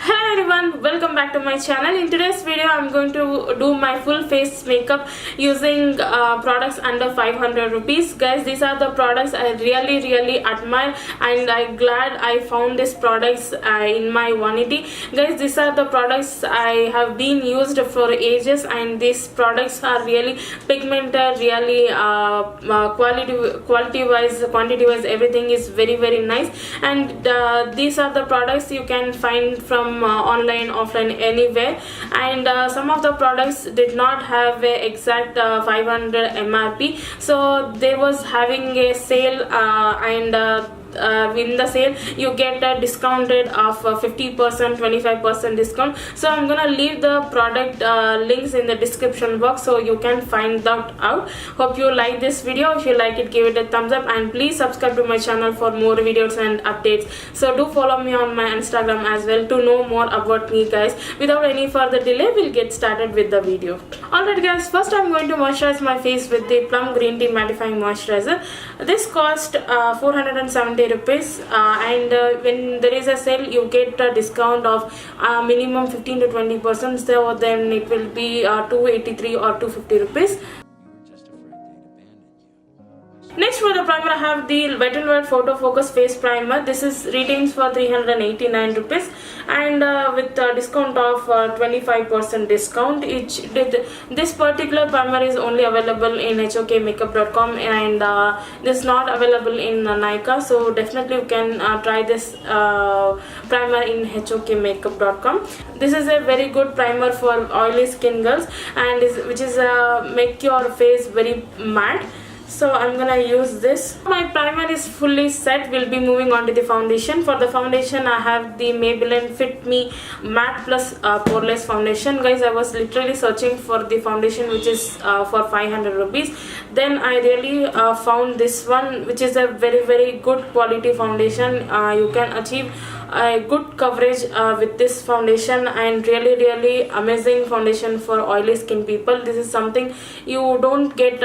Hello everyone, welcome back to my channel. In today's video I'm going to do my full face makeup using products under 500 rupees. Guys, these are the products I really admire and I'm glad I found these products in my 180. Guys, these are the products I have been used for ages and these products are really pigmented, really quality wise, quantity wise, everything is very nice. And these are the products you can find from online, offline, anywhere. And some of the products did not have a exact 500 MRP, so they was having a sale in the sale you get a discounted of 50%, 25% discount. So I'm gonna leave the product links in the description box so you can find that out. Hope you like this video. If you like it, give it a thumbs up and please subscribe to my channel for more videos and updates. So do follow me on my Instagram as well to know more about me, guys. Without any further delay, we'll get started with the video. Alright guys, first I'm going to moisturize my face with the Plum Green Tea Mattifying Moisturizer. This cost 470 rupees and when there is a sale you get a discount of minimum 15 to 20%, so then it will be 283 or 250 rupees. Next, for the primer I have the Wet n Wild Photo Focus Face Primer. This is retails for 389 rupees and with a discount of 25% discount. This particular primer is only available in hokmakeup.com and this is not available in Nykaa, so definitely you can try this primer in hokmakeup.com. This is a very good primer for oily skin girls and which is make your face very matte. So I'm gonna use this. My primer is fully set. We'll be moving on to the foundation. For the foundation I have the Maybelline Fit Me Matte Plus Poreless foundation. Guys, I was literally searching for the foundation which is for 500 rupees. Then I really found this one, which is a very good quality foundation. You can achieve a good coverage with this foundation and really amazing foundation for oily skin people. This is something you don't get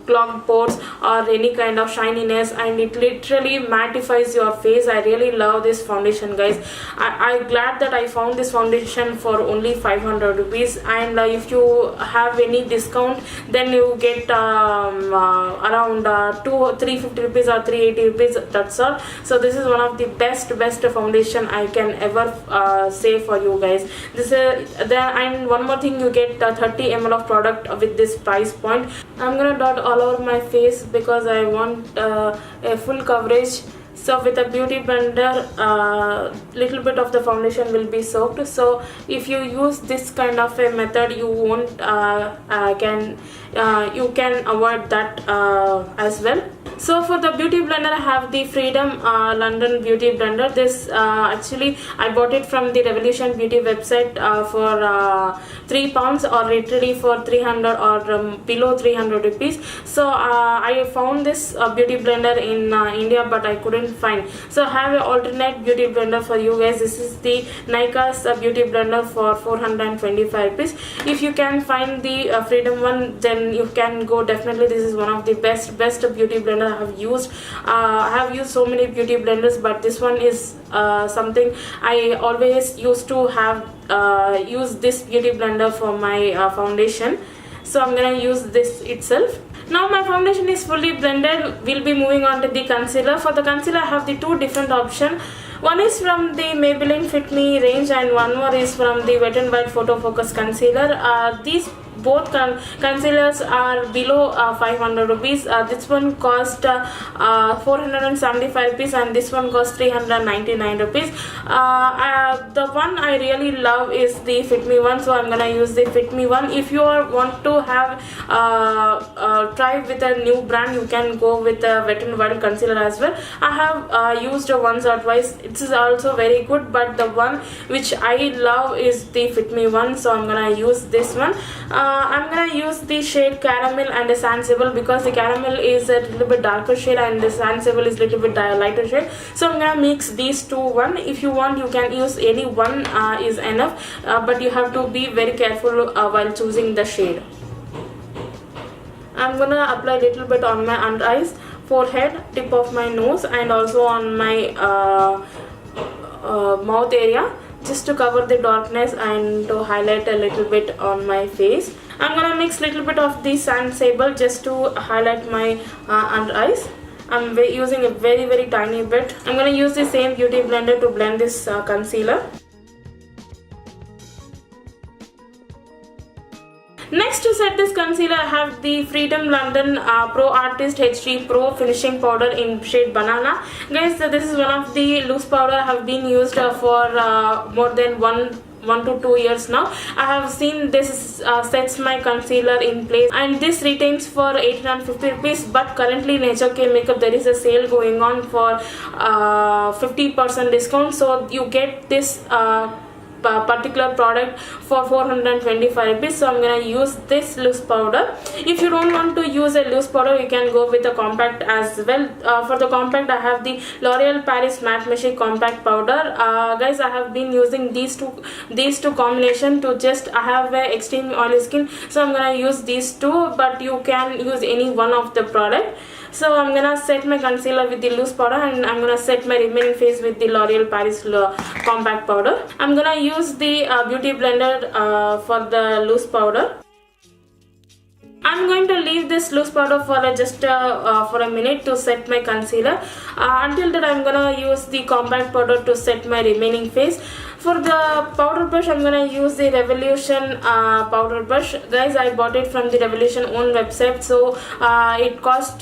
clogged pores or any kind of shininess, and it literally mattifies your face. I really love this foundation, guys. I'm glad that I found this foundation for only 500 rupees, and if you have any discount then you get around 350 rupees or 380 rupees, that's all. So this is one of the best foundation I can ever say for you guys. And one more thing, you get 30 ml of product with this price point. I'm gonna dot all over my face because I want a full coverage. So with a beauty blender, little bit of the foundation will be soaked. So if you use this kind of a method, you won't you can avoid that as well. So for the beauty blender I have the Freedom London Beauty Blender. This actually I bought it from the Revolution Beauty website for £3 or literally for 300 or below 300 rupees. So I found this beauty blender in India but I couldn't find. So I have an alternate beauty blender for you guys. This is the Nykaa's beauty blender for 425 rupees. If you can find the Freedom one, then you can go. Definitely this is one of the best beauty blender I have used. I have used so many beauty blenders, but this one is something I always used to have use this beauty blender for my foundation. So I'm gonna use this itself. Now my foundation is fully blended. We'll be moving on to the concealer. For the concealer I have the two different options. One is from the Maybelline Fit Me range and one more is from the Wet n Wild Photo Focus Concealer. These both concealers are below 500 rupees. This one cost 475 rupees and this one cost 399 rupees. The one I really love is the Fit Me one, so I'm gonna use the Fit Me one. If you want to have try with a new brand, you can go with a Wet n Wild concealer as well. I have used once or twice. It is also very good, but the one which I love is the Fit Me one, so I'm gonna use this one. I'm gonna use the shade Caramel and the Sand Sable because the Caramel is a little bit darker shade and the Sand Sable is a little bit lighter shade. So I'm gonna mix these two one. If you want, you can use any one is enough, but you have to be very careful while choosing the shade. I'm gonna apply a little bit on my under eyes, forehead, tip of my nose, and also on my mouth area. just to cover the darkness and to highlight a little bit on my face. I'm gonna mix little bit of the sand sable just to highlight my under eyes. I'm using a very tiny bit. I'm gonna use the same beauty blender to blend this concealer. Next, to set this concealer, I have the Freedom London Pro Artist HD Pro Finishing Powder in shade Banana. Guys, this is one of the loose powder I have been used for more than 1 to 2 years now. I have seen this sets my concealer in place, and this retains for 850 rupees. But currently Nykaa Makeup, there is a sale going on for 50% discount, so you get this particular product for 425 rupees. So I'm gonna use this loose powder. If you don't want to use a loose powder, you can go with a compact as well. For the compact, I have the L'Oreal Paris Matte Magique Compact Powder. Guys, I have been using these two combination to I have a extreme oily skin, so I'm gonna use these two, but you can use any one of the product. So I'm gonna set my concealer with the loose powder, and I'm gonna set my remaining face with the L'Oreal Paris Compact Powder. I'm gonna use the beauty blender for the loose powder. I'm going to leave this loose powder for just for a minute to set my concealer. Until that, I'm gonna use the compact powder to set my remaining face. For the powder brush, I'm gonna use the Revolution powder brush. Guys, I bought it from the Revolution own website, so it cost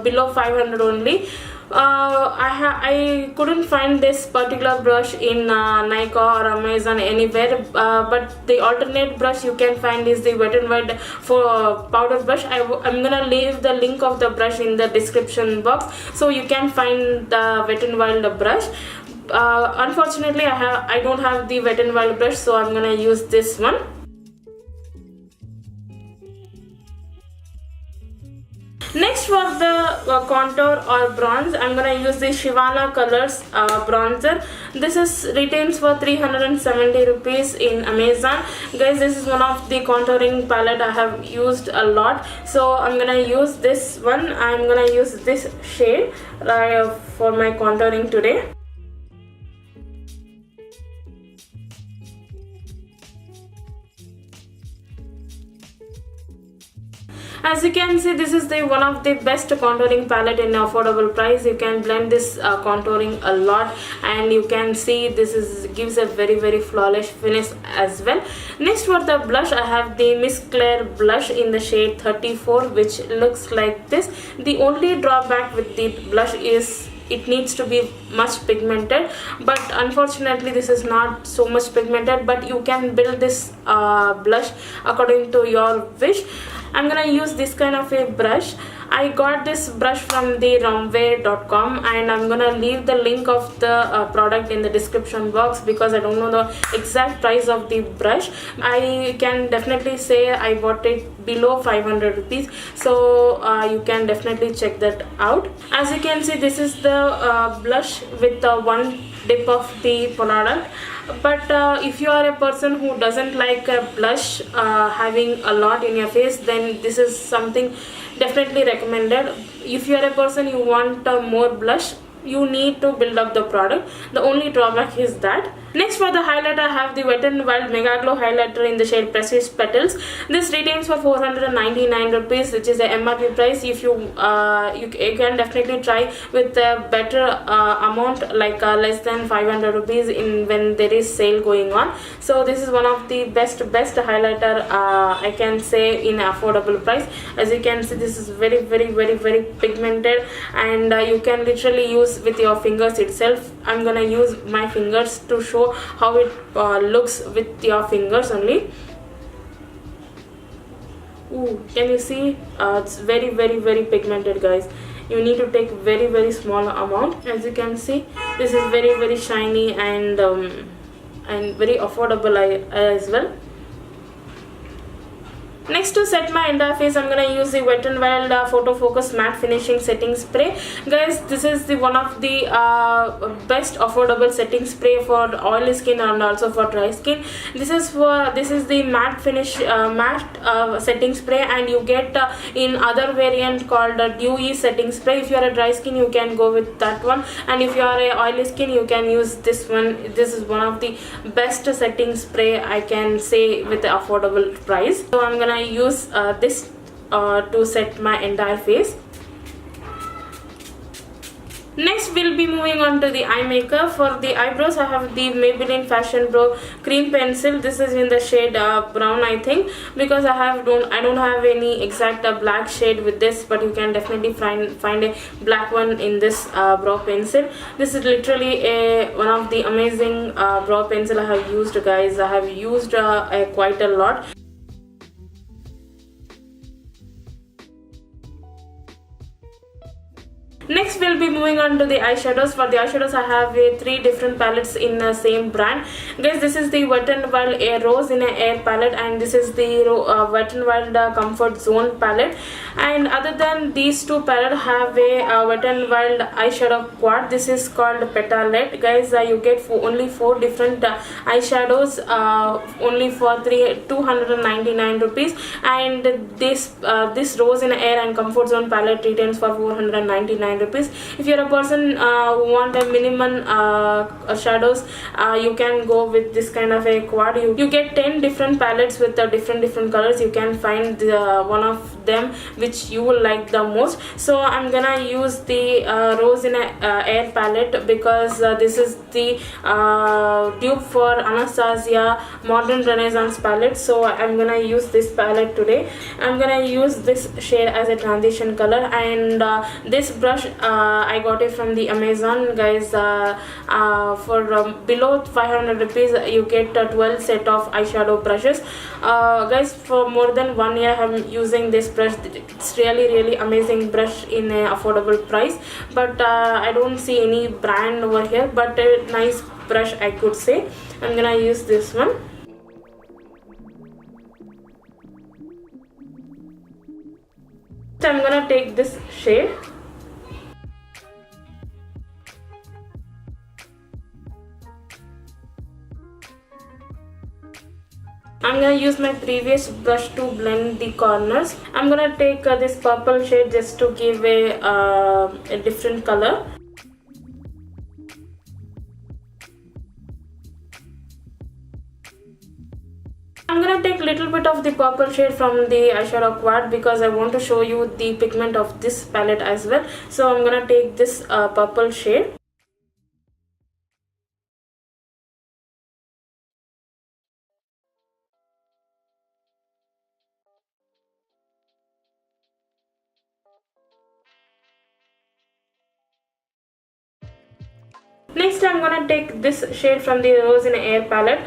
below 500 only. I couldn't find this particular brush in Nykaa or Amazon anywhere, but the alternate brush you can find is the Wet n Wild for powder brush. I'm gonna leave the link of the brush in the description box, so you can find the Wet n Wild brush. Unfortunately, I don't have the Wet n Wild brush, so I'm gonna use this one. Next, for the contour or bronze, I'm gonna use the Sivanna Colors bronzer. This is retails for 370 rupees in Amazon. Guys, this is one of the contouring palette I have used a lot, so I'm gonna use this one. I'm gonna use this shade for my contouring today. As you can see, this is the one of the best contouring palette in affordable price. You can blend this contouring a lot, and you can see this gives a very flawless finish as well. Next, for the blush, I have the Miss Claire blush in the shade 34, which looks like this. The only drawback with the blush is it needs to be much pigmented, but unfortunately this is not so much pigmented, but you can build this blush according to your wish. I'm gonna use this kind of a brush. I got this brush from the runway.com, and I'm gonna leave the link of the product in the description box because I don't know the exact price of the brush. I can definitely say I bought it below 500 rupees, so you can definitely check that out. As you can see, this is the blush with one dip of the product. But if you are a person who doesn't like a blush having a lot in your face, then this is something definitely recommended. If you are a person you want more blush, you need to build up the product. The only drawback is that. Next, for the highlighter, I have the Wet n Wild Mega Glow highlighter in the shade Precious Petals. This retails for 499 rupees, which is the MRP price. If you can definitely try with a better amount, like less than 500 rupees when there is sale going on. So this is one of the best highlighter I can say in affordable price. As you can see, this is very pigmented, and you can literally use with your fingers itself. I'm gonna use my fingers to show how it looks with your fingers only. Ooh, can you see? It's very pigmented, guys. You need to take very small amount. As you can see, this is very shiny and very affordable as well. Next, to set my entire face, I'm gonna use the Wet n Wild Photo Focus Matte Finishing Setting Spray. Guys, this is the one of the best affordable setting spray for oily skin and also for dry skin. This is the matte finish matte setting spray, and you get in other variant called dewy setting spray. If you are a dry skin, you can go with that one, and if you are a oily skin, you can use this one. This is one of the best setting spray I can say with the affordable price. So I'm gonna use this to set my entire face. Next, we'll be moving on to the eye makeup. For the eyebrows, I have the Maybelline Fashion Pro Cream Pencil. This is in the shade brown, I think, because I don't have any exact black shade with this, but you can definitely find a black one in this brow pencil. This is literally one of the amazing brow pencil I have used, guys. I have used quite a lot. Next, we'll be moving on to the eyeshadows. For the eyeshadows, I have 3 different palettes in the same brand. Guys, this is the Wet n Wild Air Rose in an Air palette, and this is the Wet n Wild Comfort Zone palette. And other than these two palettes, have a Wet n Wild eyeshadow quad. This is called Petalette. Guys, you get only 4 different eyeshadows, only for 299 rupees. And this Rose in Air and Comfort Zone palette retails for 499 rupees. If you're a person who want a minimum shadows, you can go with this kind of a quad. You get 10 different palettes with different colors. You can find one of them which you will like the most. So I'm gonna use the Rose in Air palette, because this is the dupe for Anastasia Modern Renaissance palette. So I'm gonna use this palette today. I'm gonna use this shade as a transition color, and this brush I got it from the Amazon, guys. For below 500 rupees you get 12 set of eyeshadow brushes. Guys, for more than 1 year I'm using this brush. It's really amazing brush in a affordable price, but I don't see any brand over here, but a nice brush I could say. I'm gonna use this one. So I'm gonna take this shade. I'm gonna use my previous brush to blend the corners. I'm gonna take this purple shade just to give a different color. I'm gonna take a little bit of the purple shade from the eyeshadow quad, because I want to show you the pigment of this palette as well. So I'm gonna take this purple shade. Next, I'm gonna take this shade from the Rose in Air palette.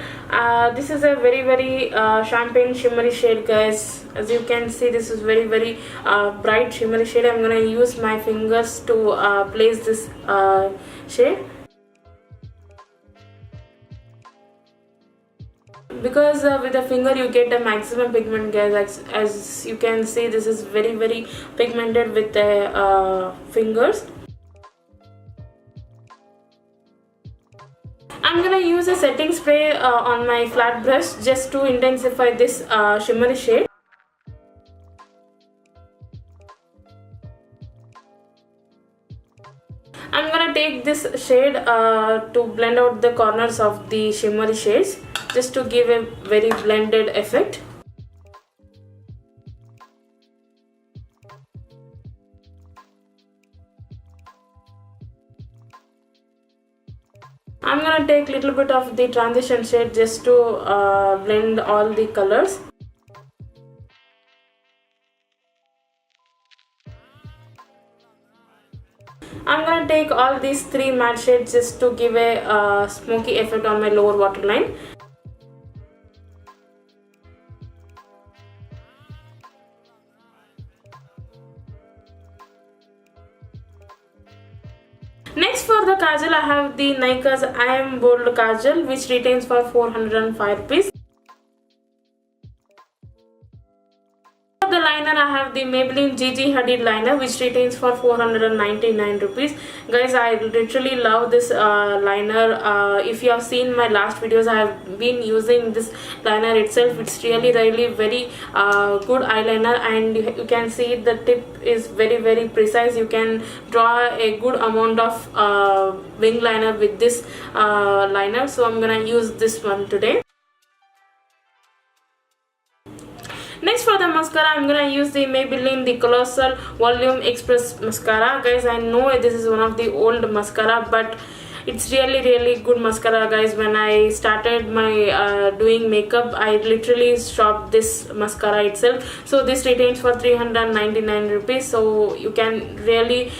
This is a very champagne shimmery shade, guys. As you can see, this is very bright shimmery shade. I'm gonna use my fingers to place this shade, because with the finger you get a maximum pigment, guys. As you can see, this is very pigmented with the fingers. I'm gonna use a setting spray on my flat brush just to intensify this shimmery shade. I'm gonna take this shade to blend out the corners of the shimmery shades, just to give a very blended effect. I'm gonna take a little bit of the transition shade just to blend all the colors. I'm gonna take all these 3 matte shades just to give a smoky effect on my lower waterline. Next, for the kajal, I have the Nykaa's I Am Bold Kajal, which retails for 405 rupees. the liner, I have the Maybelline Gigi Hadid liner, which retains for 499 rupees. Guys, I literally love this liner. If you have seen my last videos, I have been using this liner itself. It's really very good eyeliner, and you can see the tip is very precise. You can draw a good amount of wing liner with this liner, so I'm gonna use this one today. Next, for the mascara, I'm gonna use the Maybelline the Colossal Volume Express mascara. Guys, I know this is one of the old mascara, but it's really good mascara, guys. When I started my doing makeup, I literally shopped this mascara itself. So this retains for 399 rupees, so you can really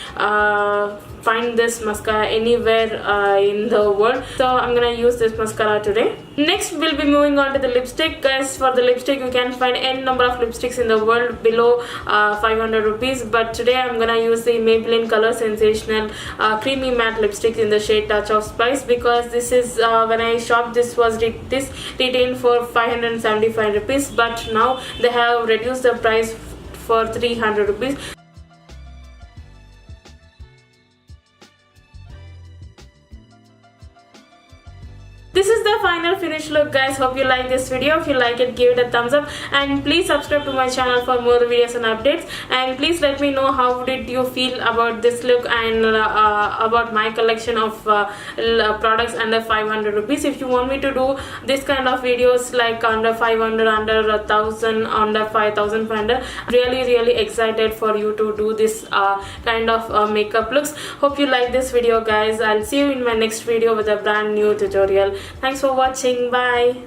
find this mascara anywhere in the world. So I'm gonna use this mascara today. Next, we'll be moving on to the lipstick. Guys, for the lipstick, you can find n number of lipsticks in the world below 500 rupees, but today I'm gonna use the Maybelline Color Sensational Creamy Matte Lipstick in the shade Touch of Spice, because this is when I shopped, this retained for 575 rupees, but now they have reduced the price for 300 rupees. This is the final finished look, guys. Hope you like this video. If you like it, give it a thumbs up, and please subscribe to my channel for more videos and updates. And please let me know how did you feel about this look and about my collection of products under 500 rupees. If you want me to do this kind of videos like under 500, under 1000, under 5500, really excited for you to do this kind of makeup looks. Hope you like this video, guys. I'll see you in my next video with a brand new tutorial. Thanks for watching. Bye.